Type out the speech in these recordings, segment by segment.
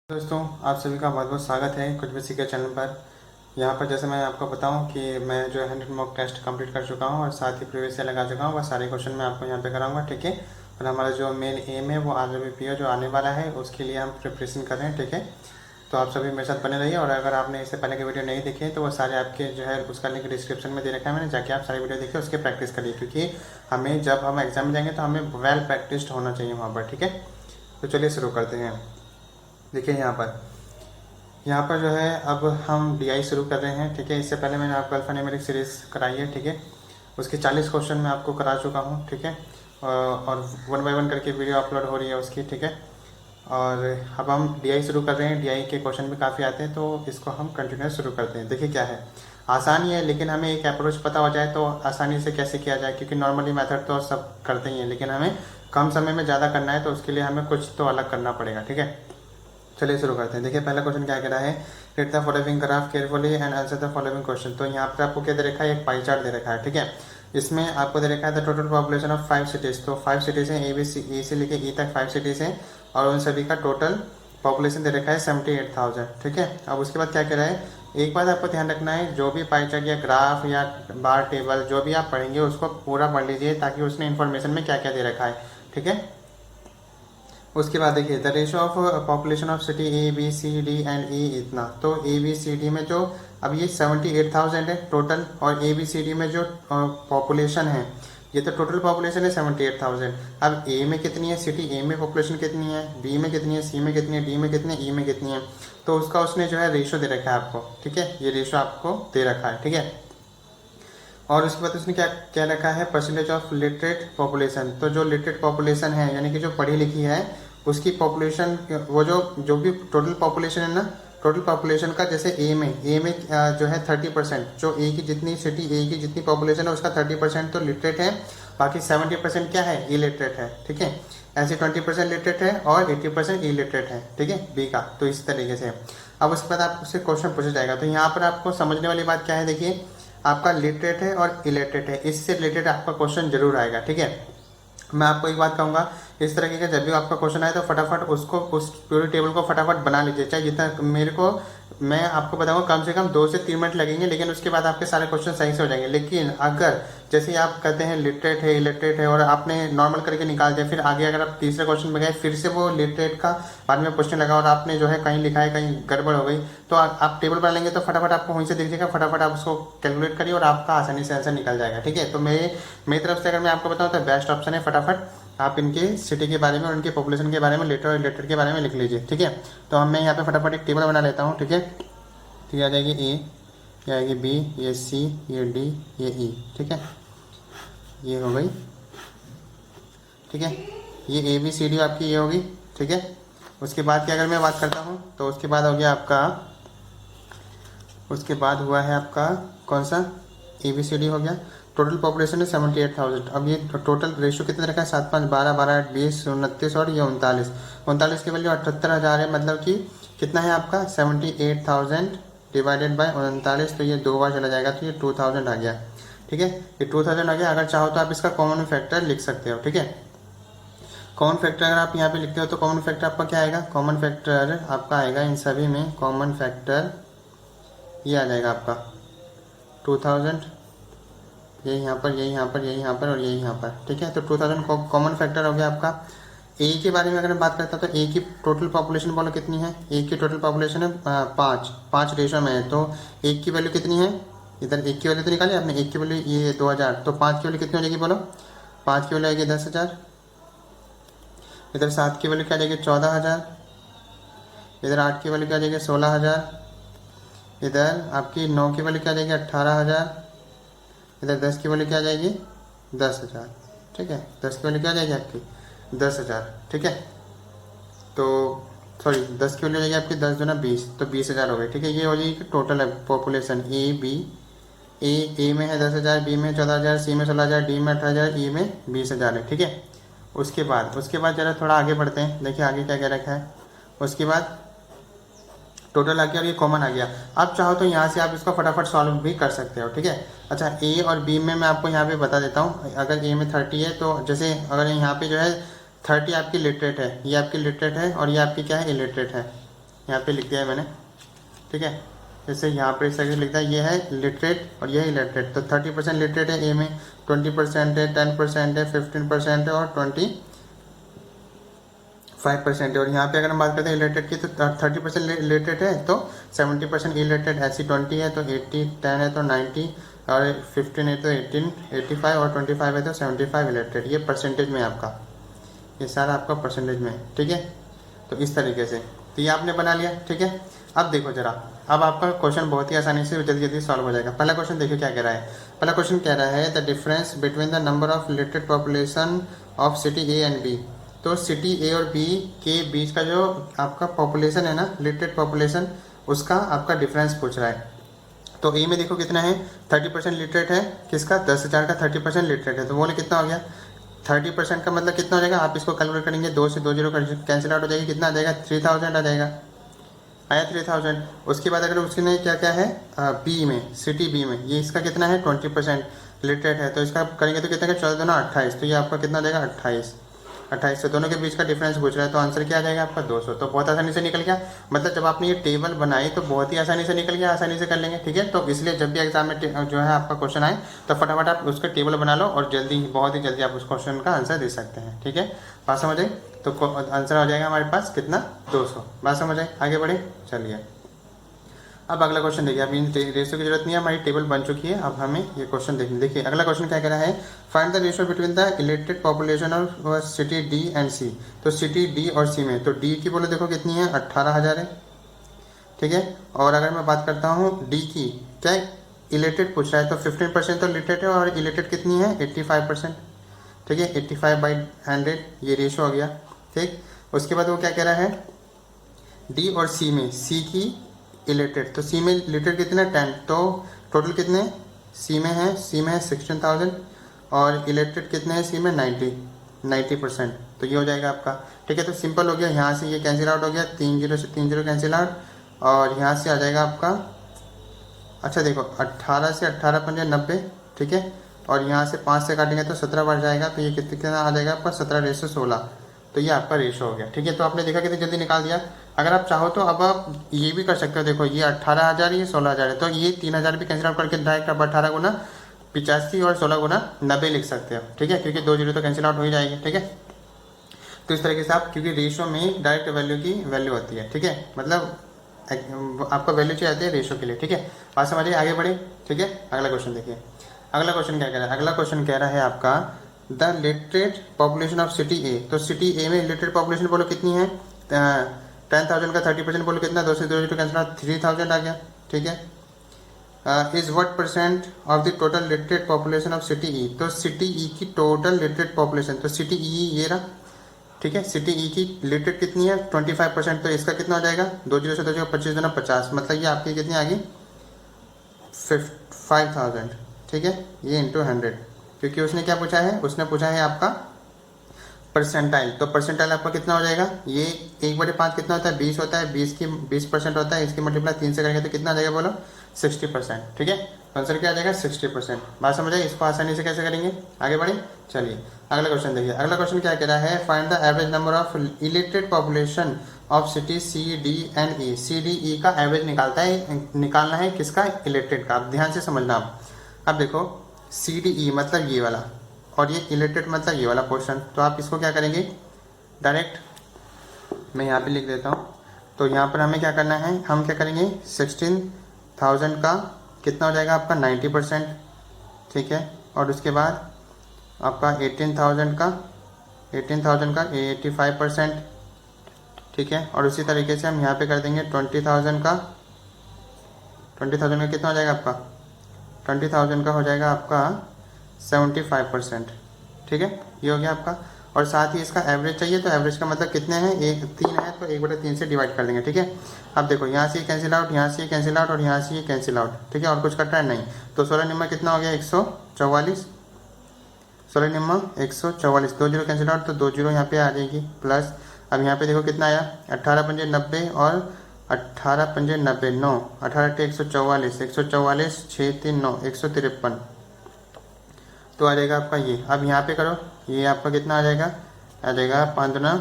दोस्तों, आप सभी का बहुत बहुत स्वागत है कुछ भी सीखे चैनल पर। यहाँ पर जैसे मैं आपको बताऊँ कि मैं जो है 100 मॉक टेस्ट कंप्लीट कर चुका हूँ और साथ ही प्रीवियस ईयर लगा चुका हूँ। वह सारे क्वेश्चन मैं आपको यहाँ पे कराऊंगा, ठीक है। और हमारा जो मेन एम है वो RRBPO जो आने वाला है उसके लिए हम प्रिपरेशन कर रहे हैं, ठीक है। तो आप सभी मेरे साथ बने रहिए। और अगर आपने इससे पहले के वीडियो नहीं देखे तो वो सारे आपके जो है उसका लिंक डिस्क्रिप्शन में दे रखा है मैंने, जाके आप सारी वीडियो देखिए, उसके प्रैक्टिस करिए, क्योंकि हमें जब हम एग्जाम में जाएंगे तो हमें वेल प्रैक्टिस्ड होना चाहिए वहाँ पर, ठीक है। तो चलिए शुरू करते हैं। देखिए यहाँ पर जो है अब हम DI शुरू कर रहे हैं, ठीक है। इससे पहले मैंने आपको अल्फान्यूमेरिक सीरीज़ कराई है, ठीक है। उसके 40 क्वेश्चन मैं आपको करा चुका हूँ, ठीक है। और 1 बाय 1 करके वीडियो अपलोड हो रही है उसकी, ठीक है। और अब हम DI शुरू कर रहे हैं। DI के क्वेश्चन भी काफ़ी आते हैं, तो इसको हम कंटिन्यूस शुरू करते हैं। देखिए क्या है, आसानी है, लेकिन हमें एक अप्रोच पता हो जाए तो आसानी से कैसे किया जाए, क्योंकि नॉर्मली मेथड तो सब करते ही हैं, लेकिन हमें कम समय में ज़्यादा करना है, तो उसके लिए हमें कुछ तो अलग करना पड़ेगा, ठीक है। चलिए शुरू करते हैं। देखिए पहला क्वेश्चन क्या कह रहा है, read the following graph carefully and answer the following question. तो यहाँ पर आपको क्या दे रखा है, एक पाई चार्ट दे रखा है, ठीक है। इसमें आपको दे रखा है the total population of 5 cities. तो 5 सिटीज़ हैं, ए से लेके ई तक 5 सिटीज़ हैं, और उन सभी का टोटल पॉपुलेशन दे रखा है 78,000, ठीक है। अब उसके बाद क्या कह रहा है, एक बात आपको ध्यान रखना है, जो भी पाई चार्ट या ग्राफ या बार टेबल जो भी आप पढ़ेंगे उसको पूरा पढ़ लीजिए, ताकि उसने इन्फॉर्मेशन में क्या क्या दे रखा है, ठीक है। उसके बाद देखिए the ratio of population of city ABCD and E इतना। तो ABCD में जो अब ये 78,000 है टोटल, और ABCD में जो पॉपुलेशन है, ये तो टोटल पॉपुलेशन है 78,000। अब ए में कितनी है सिटी, ए में पॉपुलेशन कितनी है, बी में कितनी है, सी में कितनी है, डी में कितनी है, ई में कितनी है, तो उसका उसने जो है रेशियो दे रखा है आपको, ठीक है। ये रेशियो आपको दे रखा है, ठीक है। और उसके बाद उसने क्या क्या रखा है, परसेंटेज ऑफ लिटरेट पॉपुलेशन। तो जो लिटरेट पॉपुलेशन है, यानी कि जो पढ़ी लिखी है, उसकी पॉपुलेशन, वो जो भी टोटल पॉपुलेशन है ना, टोटल पॉपुलेशन का, जैसे ए में जो है 30%, जो ए की जितनी सिटी, ए की जितनी पॉपुलेशन है उसका 30% तो लिटरेट है, बाकी 70% क्या है, इलिटरेट है, ठीक है। ऐसे 20% लिटरेट है और 80% इलिटरेट है, ठीक है, बी का। तो इस तरीके से अब उसके बाद आपसे क्वेश्चन पूछा जाएगा। तो यहाँ पर आपको समझने वाली बात क्या है, देखिए आपका लिटरेट है और इलिटरेट है, इससे रिलेटेड आपका क्वेश्चन जरूर आएगा, ठीक है। मैं आपको एक बात कहूँगा, इस तरीके का जब भी आपका क्वेश्चन आए तो फटाफट उसको, उस पूरे टेबल को फटाफट बना लीजिए, चाहे जितना मेरे को, मैं आपको बताऊंगा कम से कम 2 से 3 मिनट लगेंगे, लेकिन उसके बाद आपके सारे क्वेश्चन सही से हो जाएंगे। लेकिन अगर जैसे आप कहते हैं लिटरेट है इलिटरेट है और आपने नॉर्मल करके निकाल दिया, फिर आगे अगर आप तीसरे क्वेश्चन में गए फिर से वो लिटरेट का बाद में क्वेश्चन लगा और आपने जो है कहीं लिखा है कहीं गड़बड़ हो गई, तो आप टेबल बना लेंगे तो फटाफट आपको वहीं से दिख जाएगा, फटाफट आप उसको कैलकुलेट करिए और आपका आसानी से आंसर निकल जाएगा, ठीक है। तो मेरी तरफ से अगर मैं आपको बताऊँ तो बेस्ट ऑप्शन है, फटाफट आप इनके सिटी के बारे में और इनके पॉपुलेशन के बारे में, लेटर और लेटर के बारे में लिख लीजिए, ठीक है। तो मैं यहाँ पे फटाफट एक टेबल बना लेता हूँ, ठीक है। तो ये आ जाएगी ए, ये आएगी बी, ये सी, ये डी, ये ई, ठीक है। ये हो गई, ठीक है। ये ABCD आपकी ये होगी, ठीक है। उसके बाद की अगर मैं बात करता हूँ तो उसके बाद हो गया आपका, उसके बाद हुआ है आपका कौन सा, ABCD हो गया। टोटल पॉपुलेशन है 78,000। अब ये टोटल रेशियो कितना रखा है, 7, 5, 12, 12, 8, 20, 29 और ये 39 की वैल्यू 78,000 है, मतलब कि कितना है आपका 78,000 डिवाइडेड बाय 39, तो ये 2 बार चला जाएगा, तो ये 2000 आ गया, ठीक है। ये 2000 आ गया। अगर चाहो तो आप इसका कॉमन फैक्टर लिख सकते हो, ठीक है। कॉमन फैक्टर अगर आप यहाँ पे लिखते हो तो कॉमन फैक्टर आपका क्या आएगा, कॉमन फैक्टर आपका आएगा इन सभी में, कॉमन फैक्टर ये आ जाएगा आपका 2000, ये यहाँ पर, ये यहाँ पर, ये यहाँ पर और ये यहाँ पर, ठीक है। तो 2000 कॉमन फैक्टर हो गया आपका। ए के बारे में अगर मैं बात करता हूँ तो ए की टोटल पॉपुलेशन बोलो कितनी है, ए की टोटल पॉपुलेशन है 5 रेशो में है, तो एक की वैल्यू कितनी है, इधर एक की वैल्यू तो निकाली आपने, एक की वैल्यू ये 2000, तो 5 की वैल्यू कितनी हो जाएगी बोलो, 5 की वैल्यू आएगी 10,000, इधर 7 की वैल्यू क्या आ जाएगी 14,000, इधर 8 की वैल्यू क्या आ जाएगी 16,000, इधर आपकी 9 की वैल्यू क्या आ जाएगी 18,000, इधर 10 की वैल्यू क्या आ जाएगी 10,000, ठीक है। 10 की वैल्यू क्या आ जाएगी आपकी 10,000, ठीक है। तो सॉरी 10 की वैल्यू आ जाएगी आपकी 10 दूना 20, तो 20,000 हो गई, ठीक है। ये हो जाएगी टोटल पॉपुलेशन ए में है 10,000, बी में 14,000, सी में 16,000, डी में 18,000, ई में 20,000 है, ठीक है। उसके बाद जरा थोड़ा आगे बढ़ते हैं। देखिए आगे क्या क्या रखा है। उसके बाद टोटल आ गया और ये कॉमन आ गया। आप चाहो तो यहाँ से आप इसको फटाफट सॉल्व भी कर सकते हो, ठीक है। अच्छा ए और बी में मैं आपको यहाँ पे बता देता हूँ। अगर ए में 30 है तो जैसे अगर यहाँ पे जो है 30 आपकी लिटरेट है, ये आपकी लिटरेट है और ये आपकी क्या है इलिटरेट है, यहाँ पे लिख दिया है मैंने, ठीक है। जैसे यहाँ पर इस तरह से लिखता है, ये है लिटरेट और ये है इलिटरेट। तो 30% लिटरेट है ए में, 20% है, 10% है, 15% है और 25% है। और यहाँ पे अगर हम बात करते हैं इलिटरेट की, तो 30% इलिटरेट है, तो 70% इलिटरेट। ऐसी 20 है तो 80, 10 है तो 90 और 15 है तो 18, 85 और 25 है तो 75 इलिटरेट। ये परसेंटेज में आपका, ये सारा आपका परसेंटेज में, ठीक है। तो इस तरीके से तो ये आपने बना लिया, ठीक है। अब देखो जरा, अब आपका क्वेश्चन बहुत ही आसानी से जल्दी जल्दी सॉल्व हो जाएगा। पहला क्वेश्चन देखिए क्या कह रहा है। पहला क्वेश्चन कह रहा है the difference between the number of literate population of city A and B. तो सिटी ए और बी के बीच का जो आपका पॉपुलेशन है ना, लिटरेट पॉपुलेशन, उसका आपका डिफरेंस पूछ रहा है। तो ए में देखो कितना है, 30% लिटरेट है, किसका, 10,000 का 30% लिटरेट है। तो बोले कितना हो गया, 30% का मतलब कितना हो जाएगा, आप इसको कैलकुलेट करेंगे, 2 से 2 जीरो कैंसिल आउट हो जाएगी, कितना आ जाएगा, 3000 आ जाएगा, आया 3000। उसके बाद अगर उसने क्या क्या है, बी में, सिटी बी में, ये इसका कितना है, 20% लिटरेट है, तो इसका करेंगे तो कितना का 14 दूना 28, तो ये आपका कितना आ जाएगा, 28 से दोनों के बीच का डिफरेंस पूछ रहा है। तो आंसर क्या आ जाएगा आपका, 200। तो बहुत आसानी से निकल गया, मतलब जब आपने ये टेबल बनाई तो बहुत ही आसानी से निकल गया, आसानी से कर लेंगे, ठीक है। तो इसलिए जब भी एग्जाम में जो है आपका क्वेश्चन आए तो फटाफट आप उसका टेबल बना लो और जल्दी, बहुत ही जल्दी आप उस क्वेश्चन का आंसर दे सकते हैं, ठीक है। बात समझ आई, तो आंसर आ जाएगा हमारे पास कितना, 200। बात समझ आई, आगे बढ़े, चलिए। अब अगला क्वेश्चन देखिए, अभी रेशियो की जरूरत नहीं है, हमारी टेबल बन चुकी है। अब हमें ये क्वेश्चन देखिए, देखिए अगला क्वेश्चन क्या कह रहा है, find the ratio between the elected population of city D and C. तो सिटी डी और सी में, तो डी की बोले देखो कितनी है, 18,000 है, ठीक है। और अगर मैं बात करता हूँ डी की, क्या इलेक्टेड पूछ रहा है, तो 15% तो लिटरेट है और इलेक्टेड कितनी है, 85%, ठीक है। 85/100 ये रेशियो हो गया, ठीक। उसके बाद वो क्या कह रहा है, डी और सी में, सी की इलेक्टेड, तो सी में लिटरेट कितने, 10, तो टोटल कितने सी में है, 16,000 और इलेक्टेड कितने हैं सी में, 90%। तो ये हो जाएगा आपका, ठीक है। तो सिंपल हो गया, यहाँ से ये कैंसिल आउट हो गया, 3 जीरो से 3 जीरो कैंसिल आउट, और यहाँ से आ जाएगा आपका, अच्छा देखो 18 से 18 पंजे 90, ठीक है। और यहाँ से 5 से काटेंगे तो 17 बढ़ जाएगा, तो ये कितना आ जाएगा आपका, 17:16। तो ये आपका रेशो हो गया, ठीक है। तो आपने देखा कितनी जल्दी निकाल दिया। अगर आप चाहो तो अब आप ये भी कर सकते हो, देखो ये 18,000, ये 16,000 है, तो ये 3,000 भी कैंसिल आउट करके डायरेक्ट आप 18 गुना 85 और 16 गुना 90 लिख सकते हो, ठीक है, क्योंकि 2 जीरो तो कैंसिल आउट हो ही जाएगी, ठीक है। तो इस तरीके से आप, क्योंकि रेशो में डायरेक्ट वैल्यू की वैल्यू होती है, ठीक है, मतलब आपका वैल्यू चाहिए आती है रेशो के लिए, ठीक है। बात समझिए, आगे बढ़े, ठीक है। अगला क्वेश्चन देखिए, अगला क्वेश्चन क्या कह रहा है, अगला क्वेश्चन कह रहा है आपका the literate population of city A. तो सिटी ए में लिटरेट पॉपुलेशन बोलो कितनी है, 10,000 का 30% बोलो कितना, 2 से 2 जीरो कैंसिल, 3,000 आ गया, ठीक है। Is what percent of the total literate population of city E. तो सिटी ई की टोटल लिटरेट पॉपुलेशन, तो सिटी ई ये रहा, ठीक है। सिटी ई की लिटरेट कितनी है, 25%, तो इसका कितना हो जाएगा, 2 जीरो से 2 जीरो 25 दूना 50, मतलब ये आपकी कितनी आ गई, 5,000, ठीक है। ये इंटू 100, क्योंकि उसने क्या पूछा है, उसने पूछा है आपका परसेंटाइल। तो परसेंटाइल आपका कितना हो जाएगा, ये 1/5 कितना होता है, 20 होता है, 20% होता है, इसकी मल्टीप्लाई 3 से करेंगे तो कितना आ जाएगा बोलो, 60%, ठीक है। तो आंसर क्या आ जाएगा, 60%। बात समझ आई, इसको आसानी से कैसे करेंगे, आगे बढ़े, चलिए। अगला क्वेश्चन देखिए, अगला क्वेश्चन क्या कह रहा है, find the average number of elected population of city C D and E. C D E का एवरेज निकालना है किसका, इलेक्टेड का। आप ध्यान से समझना। अब देखो सी डी ई मतलब ये वाला, और ये इलेक्टेड मतलब ये वाला पोर्शन। तो आप इसको क्या करेंगे, डायरेक्ट मैं यहाँ पे लिख देता हूँ। तो यहाँ पर हमें क्या करना है, हम क्या करेंगे, 16,000 का कितना हो जाएगा आपका, 90%, ठीक है। और उसके बाद आपका 18,000 का 85%, ठीक है। और उसी तरीके से हम यहाँ पे कर देंगे 20,000 का कितना हो जाएगा आपका, 20,000 का हो जाएगा आपका 75%, ठीक है। ये हो गया आपका। और साथ ही इसका एवरेज चाहिए, तो एवरेज का मतलब कितने हैं, 3 है, तो 1/3 से डिवाइड कर देंगे, ठीक है। अब देखो यहाँ से ये कैंसिल आउट, यहाँ से ये कैंसिल आउट और यहाँ से ये कैंसिल आउट, ठीक है। और कुछ कट रहा है नहीं, तो 16 निम्मा कितना हो गया, 144, 16 निम्मा 144, 2 जीरो कैंसिल आउट, तो 2 जीरो यहाँ पे आ जाएगी, प्लस अब यहाँ पे देखो कितना आया, 18 पंजे 90 और 18 पंजे 90, 9, 18 144, 144 6 3 9, 153, तो आ जाएगा आपका ये। अब यहाँ पे करो, ये आपका कितना आ जाएगा 5 दूना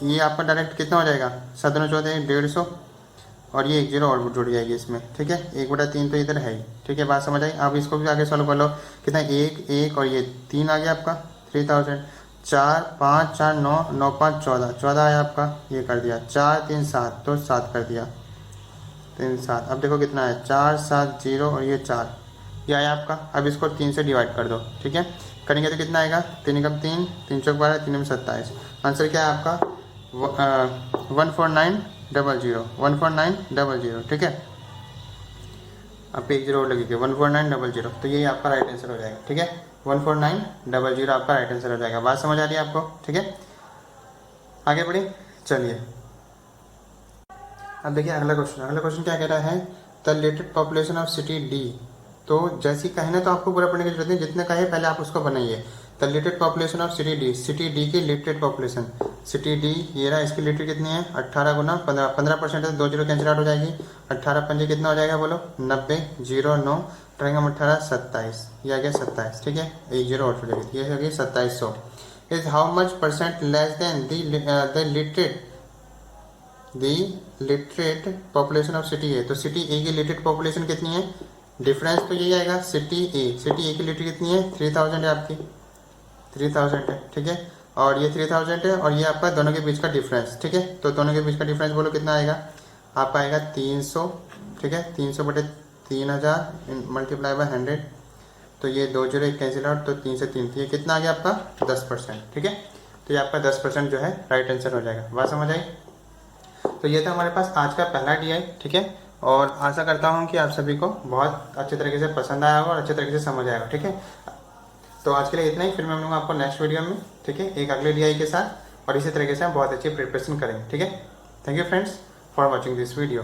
ये आपका डायरेक्ट कितना हो जाएगा, 7×14 150, और ये 1 जीरो और जुड़ जाएगी इसमें, ठीक है। 1/3 तो इधर है ही, ठीक है, बात समझ आई। अब इसको भी आगे सॉल्व कर लो, कितना 1 1 और ये 3 आ गया आपका 3000, 4 5 4 9 9 5 14 14 आया आपका, ये कर दिया, 4 3 7 तो 7 कर दिया, 3 7। अब देखो कितना है, 4 7 0 और ये 4, ये आया आपका। अब इसको 3 से डिवाइड कर दो, ठीक है, करेंगे तो कितना आएगा, 3 एकम 3 3 चौक 12 3 में 27। आंसर क्या है आपका 14900, 14900, ठीक है। अब 1 जीरो और लगेगा 14900, तो यही आपका राइट आंसर हो जाएगा, ठीक है। 14900 आपका राइट आंसर हो जाएगा। बात समझ आ रही है आपको, ठीक है। आगे बढ़े, चलिए अब देखिए अगला क्वेश्चन क्या कह रहा है, the literate population of city D. तो जैसी कहे ना तो आपको पूरा पढ़ने की जरूरत नहीं, जितने कहे पहले आप उसको बनाइए। The literate population of city D, city D की लिटरेट पॉपुलेशन, सिटी डी ये रहा, इसकी लिटरेट कितनी है 18 गुना 15, 15% है, 2 जीरो कैंसिल आउट हो जाएगी, 18 पंजे कितना हो जाएगा बोलो 90, 0 9 रहेगा 18 27, ये आ गया 27, ठीक है, 1 जीरो और हो जाएगी, ये हो गई 2700। Is how much percent less than the literate population of city A. तो सिटी ए की लिटरेट पॉपुलेशन कितनी है, डिफरेंस तो यही आएगा, सिटी ए की लिटरेट कितनी है 3000 है आपकी, 3000 है, ठीक है, और ये 3000 है, और ये आपका दोनों के बीच का डिफरेंस, ठीक है। तो दोनों के बीच का डिफरेंस बोलो कितना आएगा, आपका आएगा 300, ठीक है, 300/3000 मल्टीप्लाई बाय 100, तो ये 2 जीरो कैंसिल आउट, तो 3 से 3, तो ये कितना आ गया आपका 10%, ठीक है। तो ये आपका 10% जो है राइट आंसर हो जाएगा। बात समझ आई। तो ये था हमारे पास आज का पहला DI, ठीक है, और आशा करता हूँ कि आप सभी को बहुत अच्छे तरीके से पसंद आया होगा और अच्छे तरीके से समझ आएगा, ठीक है। तो आज के लिए इतना ही, फिर मैं मिलूंगा आपको नेक्स्ट वीडियो में, ठीक है, एक अगले DI के साथ, और इसी तरीके से हम बहुत अच्छी प्रिपरेशन करेंगे, ठीक है। Thank you friends for watching this video.